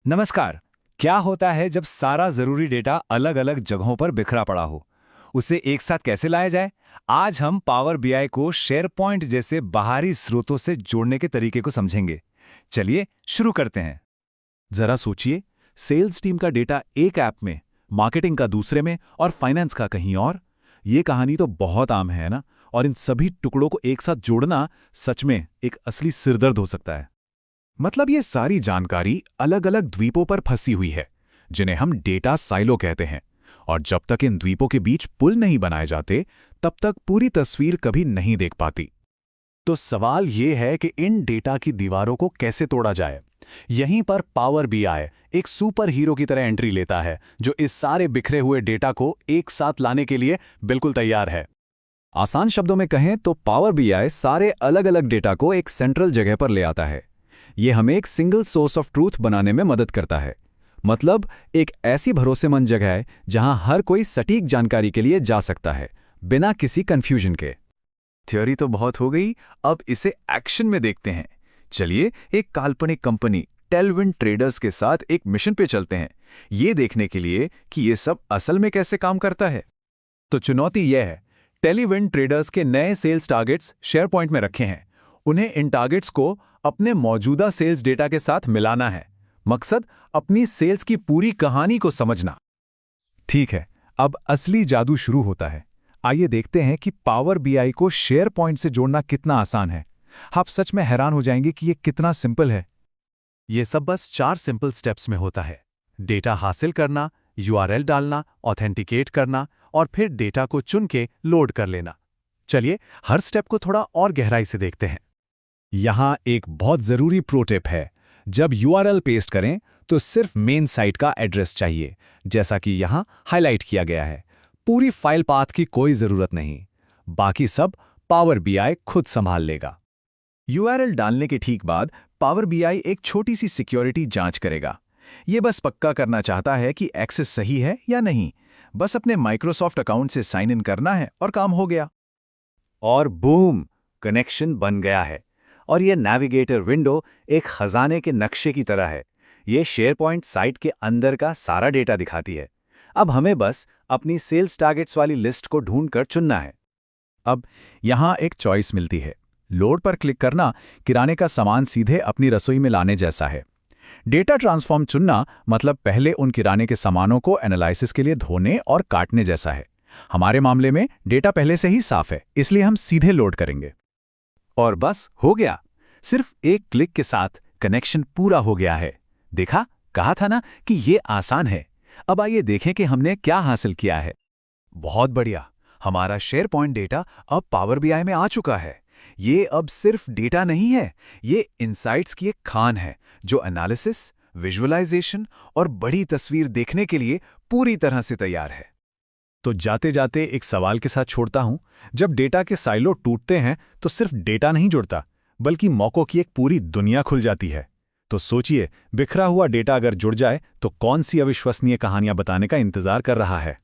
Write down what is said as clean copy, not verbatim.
नमस्कार। क्या होता है जब सारा जरूरी डेटा अलग अलग जगहों पर बिखरा पड़ा हो? उसे एक साथ कैसे लाया जाए? आज हम पावर बीआई को शेयरपॉइंट जैसे बाहरी स्रोतों से जोड़ने के तरीके को समझेंगे। चलिए शुरू करते हैं। जरा सोचिए, सेल्स टीम का डेटा एक ऐप में, मार्केटिंग का दूसरे में और फाइनेंस का कहीं और। ये कहानी तो बहुत आम है ना? और इन सभी टुकड़ों को एक साथ जोड़ना सच में एक असली सिरदर्द हो सकता है। मतलब ये सारी जानकारी अलग अलग द्वीपों पर फंसी हुई है, जिन्हें हम डेटा साइलो कहते हैं। और जब तक इन द्वीपों के बीच पुल नहीं बनाए जाते, तब तक पूरी तस्वीर कभी नहीं देख पाती। तो सवाल ये है कि इन डेटा की दीवारों को कैसे तोड़ा जाए। यहीं पर पावर बीआई एक सुपर हीरो की तरह एंट्री लेता है, जो इस सारे बिखरे हुए डेटा को एक साथ लाने के लिए बिल्कुल तैयार है। आसान शब्दों में कहें तो पावर बीआई सारे अलग अलग डेटा को एक सेंट्रल जगह पर ले आता है। ये हमें एक सिंगल सोर्स ऑफ ट्रूथ बनाने में मदद करता है। मतलब एक ऐसी भरोसेमंद जगह है जहां हर कोई सटीक जानकारी के लिए जा सकता है, बिना किसी कंफ्यूजन के। थ्योरी तो बहुत हो गई, अब इसे एक्शन में देखते हैं। चलिए एक काल्पनिक कंपनी टेलविंड ट्रेडर्स के साथ एक मिशन पे चलते हैं, ये देखने के लिए कि ये सब असल में कैसे काम करता है। तो चुनौती यह है, टेलीविंड ट्रेडर्स के नए सेल्स टारगेट्स शेयरपॉइंट में रखे हैं। उन्हें इन टारगेट्स को अपने मौजूदा सेल्स डेटा के साथ मिलाना है। मकसद अपनी सेल्स की पूरी कहानी को समझना। ठीक है, अब असली जादू शुरू होता है। आइए देखते हैं कि पावर बीआई को शेयर पॉइंट से जोड़ना कितना आसान है। आप सच में हैरान हो जाएंगे कि ये कितना सिंपल है। ये सब बस 4 सिंपल स्टेप्स में होता है। डेटा हासिल करना, यूआरएल डालना, ऑथेंटिकेट करना और फिर डेटा को चुन के लोड कर लेना। चलिए हर स्टेप को थोड़ा और गहराई से देखते हैं। यहाँ एक बहुत ज़रूरी प्रो टिप है। जब यूआरएल पेस्ट करें तो सिर्फ मेन साइट का एड्रेस चाहिए, जैसा कि यहाँ हाईलाइट किया गया है। पूरी फाइल पाथ की कोई ज़रूरत नहीं। बाकी सब पावर बीआई खुद संभाल लेगा। यूआरएल डालने के ठीक बाद पावर बीआई एक छोटी सी सिक्योरिटी जांच करेगा। ये बस पक्का करना चाहता है कि एक्सेस सही है या नहीं। बस अपने माइक्रोसॉफ्ट अकाउंट से साइन इन करना है और काम हो गया। और बूम, कनेक्शन बन गया है। और ये नेविगेटर विंडो एक खजाने के नक्शे की तरह है। ये शेयरपॉइंट साइट के अंदर का सारा डेटा दिखाती है। अब हमें बस अपनी सेल्स टारगेट्स वाली लिस्ट को ढूंढकर चुनना है। अब यहाँ एक चॉइस मिलती है। लोड पर क्लिक करना किराने का सामान सीधे अपनी रसोई में लाने जैसा है। डेटा ट्रांसफॉर्म चुनना मतलब पहले उन किराने के सामानों को एनालिसिस के लिए धोने और काटने जैसा है। हमारे मामले में डेटा पहले से ही साफ है, इसलिए हम सीधे लोड करेंगे। और बस हो गया। सिर्फ एक क्लिक के साथ कनेक्शन पूरा हो गया है। देखा, कहा था ना कि ये आसान है। अब आइए देखें कि हमने क्या हासिल किया है। बहुत बढ़िया, हमारा शेयरपॉइंट डेटा अब पावर बीआई में आ चुका है। ये अब सिर्फ डेटा नहीं है, ये इनसाइट्स की एक खान है जो एनालिसिस, विजुअलाइजेशन और बड़ी तस्वीर देखने के लिए पूरी तरह से तैयार है। तो जाते जाते एक सवाल के साथ छोड़ता हूं। जब डेटा के साइलो टूटते हैं तो सिर्फ डेटा नहीं जुड़ता, बल्कि मौकों की एक पूरी दुनिया खुल जाती है। तो सोचिए, बिखरा हुआ डेटा अगर जुड़ जाए तो कौन सी अविश्वसनीय कहानियां बताने का इंतजार कर रहा है।